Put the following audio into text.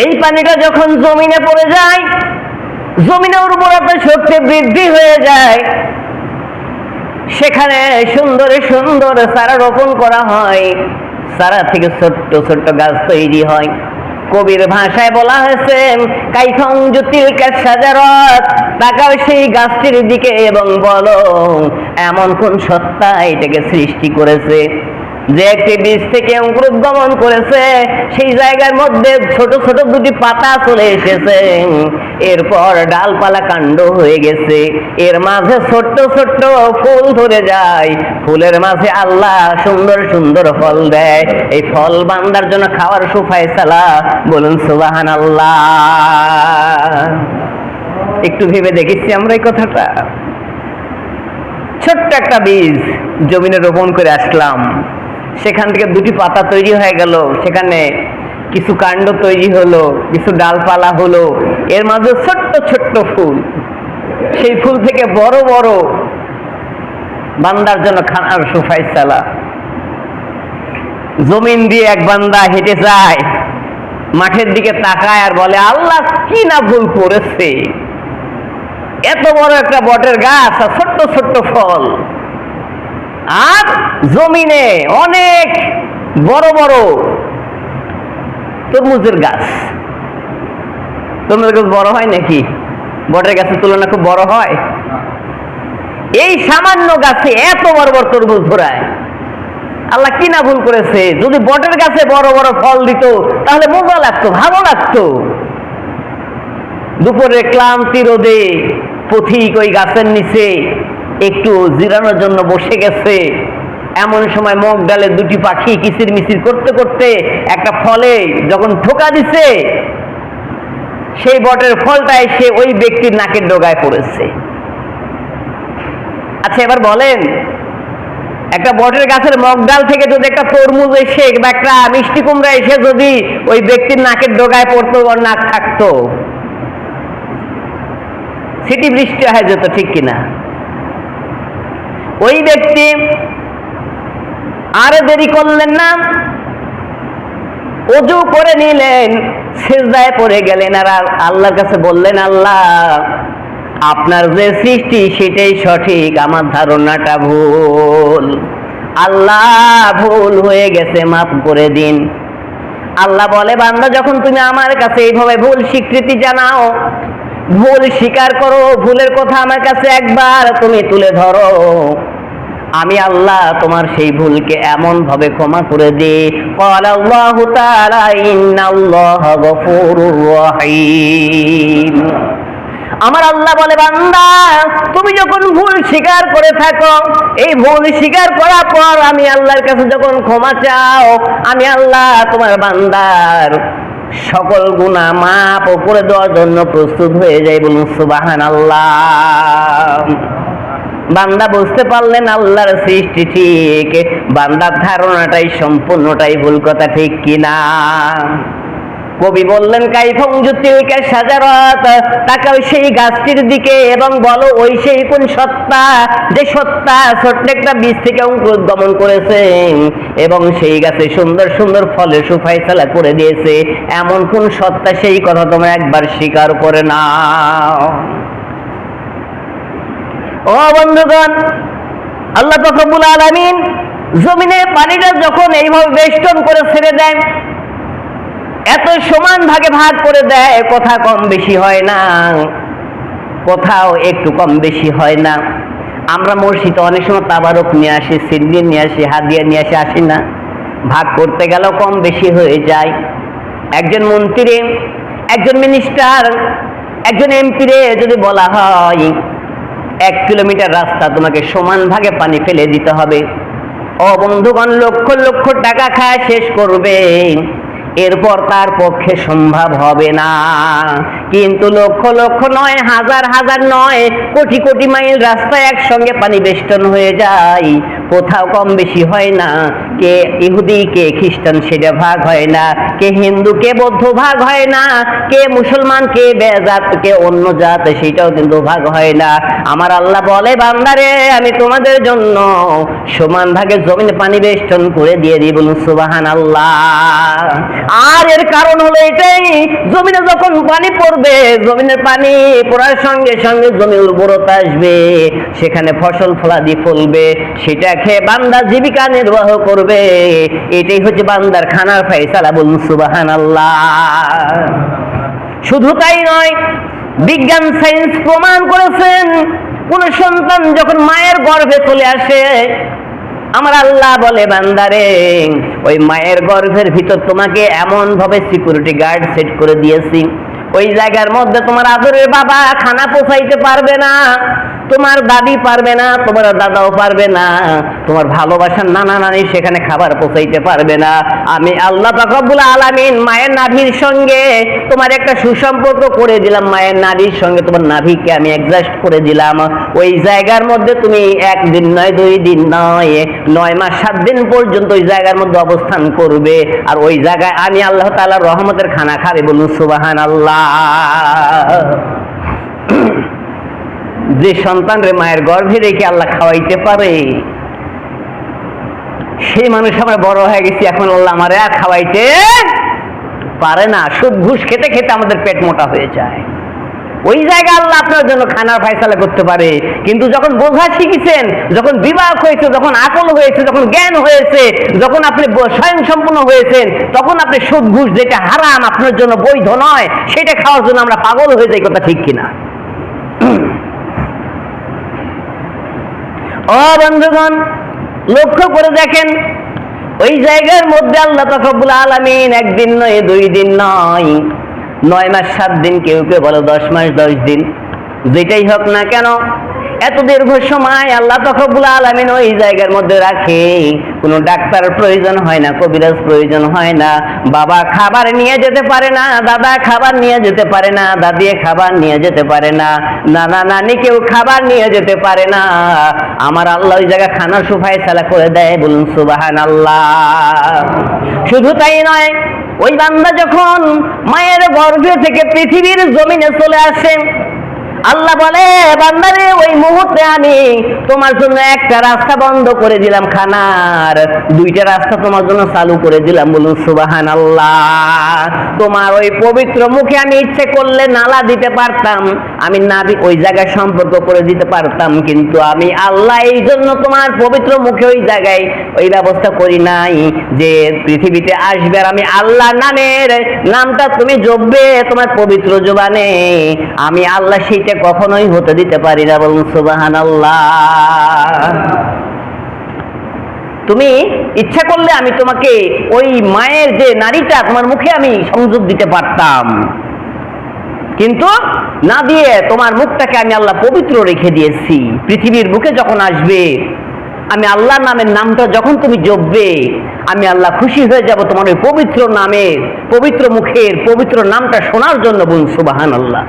এই পানিটা যখন জমিনে পড়ে যায়, জমিনের উর্বরতা শক্তি বৃদ্ধি হয়ে যায়, সেখানে সুন্দর সুন্দর চারা রোপণ করা হয়, চারা থেকে ছোট্ট ছোট্ট গাছ তৈরি হয়। কবির ভাষায় বলা হয়েছে, কাইফাং জুতিলকা শাজারাত, তাকাও সেই গাছটির দিকে এবং বলো এমন কোন সত্তা এটাকে সৃষ্টি করেছে, যে একটি বীজ থেকে অঙ্কুরোদ্গমন করেছে, সেই জায়গার মধ্যে ছোট ছোট দুটি পাতা চলে এসেছে, এরপর ডালপালা কাণ্ড হয়ে গেছে, এর মাঝে ছোট্ট ছোট্ট ফুল ধরে যায়, ফুলের মাঝে আল্লাহ সুন্দর সুন্দর ফল দেয়। এই ফল বান্দার জন্য খাওয়ার সুফায়সালা, বলুন সুবহানাল্লাহ। একটু ভেবে দেখেছি আমরা এই কথাটা। ছোট্ট একটা বীজ জমিনে রোপণ করে আসলাম, সেখান থেকে দুটি পাতা তৈরি হয়ে গেল, সেখানে কিছু কাণ্ড তৈরি হলো, কিছু ডালপালা হলো, এর মাঝে ছোট্ট ছোট্ট ফুল, সেই ফুল থেকে বড় বড় বান্দার জন্য খানার সুফায়সালা। জমিন দিয়ে এক বান্দা হেঁটে যায়, মাঠের দিকে তাকায় আর বলে আল্লাহ কি না ভুল করেছে, এত বড় একটা বটের গাছ আর ছোট্ট ছোট্ট ফল, আর জমিনে অনেক বড় বড় তরমুজের গাছ। তরমুজের গাছ বড় হয় নাকি? বটের গাছের তুলনা খুব বড় হয়? এই সামান্য গাছে এত বড় বড় তরমুজ ধরায়, আল্লাহ কি না ভুল করেছে। যদি বটের গাছে বড় বড় ফল দিত তাহলে মজা লাগতো, ভালো লাগতো। দুপুরে ক্লান্তি রোদে পথিক ওই গাছের নিচে একটু জিরানোর জন্য বসে গেছে, এমন সময় মগ ডালে দুটি পাখি কিচির মিচির করতে করতে একটা ফলে যখন ঠোকা দিছে, সেই বটের ফলটা এসে ওই ব্যক্তির নাকের ডগায় পড়েছে। আচ্ছা এবার বলেন, একটা বটের গাছের মগ ডাল থেকে যদি একটা তরমুজ এসে বা একটা মিষ্টি কুমড়া এসে যদি ওই ব্যক্তির নাকের ডগায় পড়তো, ওর নাক থাকতো, সিটি বৃষ্টি হয়ে যেত, ঠিক কিনা? ওই ব্যক্তি আর দেরি করলেন না, ওযু করে নিলেন, সিজদায় পড়ে গেলেন, আর আল্লাহর কাছে বললেন আল্লাহ আপনার যে সৃষ্টি সেটাই সঠিক, আমার ধারণাটা ভুল, আল্লাহ ভুল হয়ে গেছে, মাফ করে দিন। আল্লাহ বলে বান্দা যখন তুমি আমার কাছে এইভাবে ভুল স্বীকৃতি জানাও, ভুল স্বীকার করো, ভুলের কথা আমার কাছে একবার তুমি তুলে ধরো, আমি আল্লাহ তোমার সেই ভুলকে এমন ভাবে ক্ষমা করে দিই। ক্বালাল্লাহু তাআলা ইন্নাল্লাহা গফুরুর রহিম। আমার আল্লাহ বলে বান্দা তুমি যখন ভুল স্বীকার করে থাকো, এই ভুল স্বীকার করার পর আমি আল্লাহর কাছে যখন ক্ষমা চাও, আমি আল্লাহ তোমার বান্দার সকল গুনাহ মাফ করে দেওয়ার জন্য প্রস্তুত হয়ে যাই। বলুন সুবহানাল্লাহ। বান্দা বুঝতে পারলেন আল্লাহর সৃষ্টি ঠিক, বান্দার ধারণাটাই সম্পূর্ণটাই ভুল, কথা ঠিক কিনা? কবি বললেন কাইফাং জুতিলকা শাজারাত, তাকাও সেই গাছটির দিকে এবং বলো ওই সেই কোন সত্তা, যে সত্তা ছোট্ট একটা বীজ থেকে অঙ্কুরোদ্গমন করেছে এবং সেই গাছে সুন্দর সুন্দর ফলের সুফায়সালা করে দিয়েছে, এমন কোন সত্তা, সেই কথা তোমরা একবার স্বীকার করে নাও। ও বন্ধুগণ, আল্লাহ পাক রব্বুল আলামিন জমিনে পানিটা যখন এইভাবে বেষ্টন করে ছেড়ে দেয়, এত সমান ভাগে ভাগ করে দেয়, কথা কম বেশি হয় না, কোথাও একটু কম বেশি হয় না। আমরা মসজিদে অনেক সময় তাবারক নিয়ে আসি, সিন্নি নিয়ে আসি, হাদিয়া নিয়ে আসি না? ভাগ করতে গেলেও কম বেশি হয়ে যায়। একজন মন্ত্রী, একজন মিনিস্টার, একজন এমপি রে যদি বলা হয় 1 কিলোমিটার রাস্তা তোমাকে সমান ভাগে পানি ফেলে দিতে হবে, ও বন্ধুগণ লক্ষ লক্ষ টাকা খায় শেষ করবে, এরপর তার পক্ষে সম্ভব হবে না। কিন্তু লক্ষ লক্ষ নয়, হাজার হাজার নয়, কোটি কোটি মাইল রাস্তায় একসঙ্গে পানি বেষ্টন হয়ে যায়, কোথাও কম বেশি হয় না। কে ইহুদি কে খ্রিস্টান সেটা ভাগ হয় না, কে হিন্দু কে বৌদ্ধ ভাগ হয় না, কে মুসলমান কে বেজাত কে অন্য জাত সেটাও কিন্তু ভাগ হয় না। আমার আল্লাহ বলে বান্দারে আমি তোমাদের জন্য সমান ভাগে জমিনে পানি বেষ্টন করে দিয়ে দিই। বলুন সুবহানাল্লাহ। আর এর এর কারণ হলো এটাই, জমিনে যখন পানি পড়বে, জমিনের পানি পড়ার সঙ্গে সঙ্গে জমির উর্বরতা আসবে, সেখানে ফসল ফলাদি ফলবে, সেটা খেয়ে বান্দা জীবিকা নির্বাহ করবে। এটাই হচ্ছে বান্দার খানার ফায়সালা। বলুন সুবহানাল্লাহ। শুধু তাই নয়, বিজ্ঞান সায়েন্স প্রমাণ করেছেন, কোন সন্তান যখন মায়ের গর্ভে চলে আসে, আমার আল্লাহ বলে বান্দারে, ওই মায়ের গর্ভের ভিতর তোমাকে এমন ভাবে সিকিউরিটি গার্ড সেট করে দিয়েছি, ওই জায়গার মধ্যে তোমার আদরের বাবা খানা পৌঁছাইতে পারবে না, তোমার দাদি পারবে না, তোমার দাদাও পারবে না, তোমার ভালোবাসার নানা নানি সেখানে খাবার পৌঁছাইতে পারবে না। আমি আল্লাহ পাক রব্বুল আলামিন মায়ের নাভির সঙ্গে তোমার একটা সুসম্পর্ক করে দিলাম, মায়ের নাভির সঙ্গে তোমার নাভিকে আমি অ্যাডজাস্ট করে দিলাম। ওই জায়গার মধ্যে তুমি একদিন নয়, 2 দিন নয়, 9 মাস 7 দিন পর্যন্ত ওই জায়গার মধ্যে অবস্থান করবে, আর ওই জায়গায় আমি আল্লাহ তাআলার রহমতের খানা খাবে। বলুন সুবহানাল্লাহ। যে সন্তান রে মায়ের গর্ভে রেখে আল্লাহ খাওয়াইতে পারে, সেই মানুষ আমরা বড় হয়ে গেছি, এখন আল্লাহ আমারে আর খাওয়াইতে পারে না। সুদ ঘুষ খেতে খেতে আমাদের পেট মোটা হয়ে যায়। ওই জায়গায় আল্লাহ আপনার জন্য খানার ফায়সালা করতে পারে, কিন্তু যখন বোঝা শিখেছেন, যখন বিবাহ হয়েছে, যখন আকল হয়েছে, যখন জ্ঞান হয়েছে, যখন আপনি স্বয়ং সম্পূর্ণ হয়েছেন, তখন আপনি সুদ ঘুষ যেটা হারাম, আপনার জন্য বৈধ নয়, সেটা খাওয়ার জন্য আমরা পাগল হয়ে যাই। কথা ঠিক কিনা? ও বন্ধুগণ, লক্ষ্য করে দেখেন, ওই জায়গার মধ্যে আল্লাহ পাক রব্বুল আলামিন একদিন নয়, 2 দিন নয়, 9 মাস 7 দিন, কেউ কেউ বলে 10 মাস 10 দিন, যেটাই হোক না কেন, এত দীর্ঘ সময় আল্লাহ পাক রব্বুল আলামিন ওই জায়গার মধ্যে রাখে। কোনো ডাক্তার প্রয়োজন হয় না, কবিরাজ প্রয়োজন হয় না, বাবা খাবার নিয়ে যেতে পারে না, দাদা খাবার নিয়ে যেতে পারে না, দাদি খাবার নিয়ে যেতে পারে না, নানা নানি কেউ খাবার নিয়ে যেতে পারে না। আমার আল্লাহ ওই জায়গায় খানার সুফায়সালা করে দেয়। বলুন সুবহানাল্লাহ। শুধু তাই নয়, ওই বান্দা যখন মায়ের গর্ভে থেকে পৃথিবীর জমিনে চলে আসে, আল্লাহ বলে বান্দারে, ওই মুহূর্তে আমি তোমার জন্য একটা রাস্তা বন্ধ করে দিলাম খানার, 2টা রাস্তা তোমার জন্য চালু করে দিলাম। বলুন সুবহানাল্লাহ। তোমার ওই পবিত্র মুখে আমি ইচ্ছে করলে নালা দিতে পারতাম, আমি নাভি ওই জায়গায় সম্পর্ক করে দিতে পারতাম, কিন্তু আমি আল্লাহ এই জন্য তোমার পবিত্র মুখে ওই জায়গায় ওই ব্যবস্থা করি নাই যে পৃথিবীতে আসবে আর আমি আল্লাহ নামের নামটা তুমি জপবে তোমার পবিত্র জবানে। আমি আল্লাহ সেইটা কখনোই হতে দিতে পারি না। বলুন সুবহানাল্লাহ। তুমি ইচ্ছা করলে আমি তোমাকে ওই মায়ের যে নারীটা তোমার মুখে আমি সংযোগ দিতে পারতাম, কিন্তু না দিয়ে তোমার মুখটাকে আমি আল্লাহ পবিত্র রেখে দিয়েছি। পৃথিবীর বুকে যখন আসবে, আমি আল্লাহর নামের নামটা যখন তুমি জপবে, আমি আল্লাহ খুশি হয়ে যাব তোমার ওই পবিত্র নামের, পবিত্র মুখের পবিত্র নামটা শোনার জন্য। বলুন সুবহানাল্লাহ।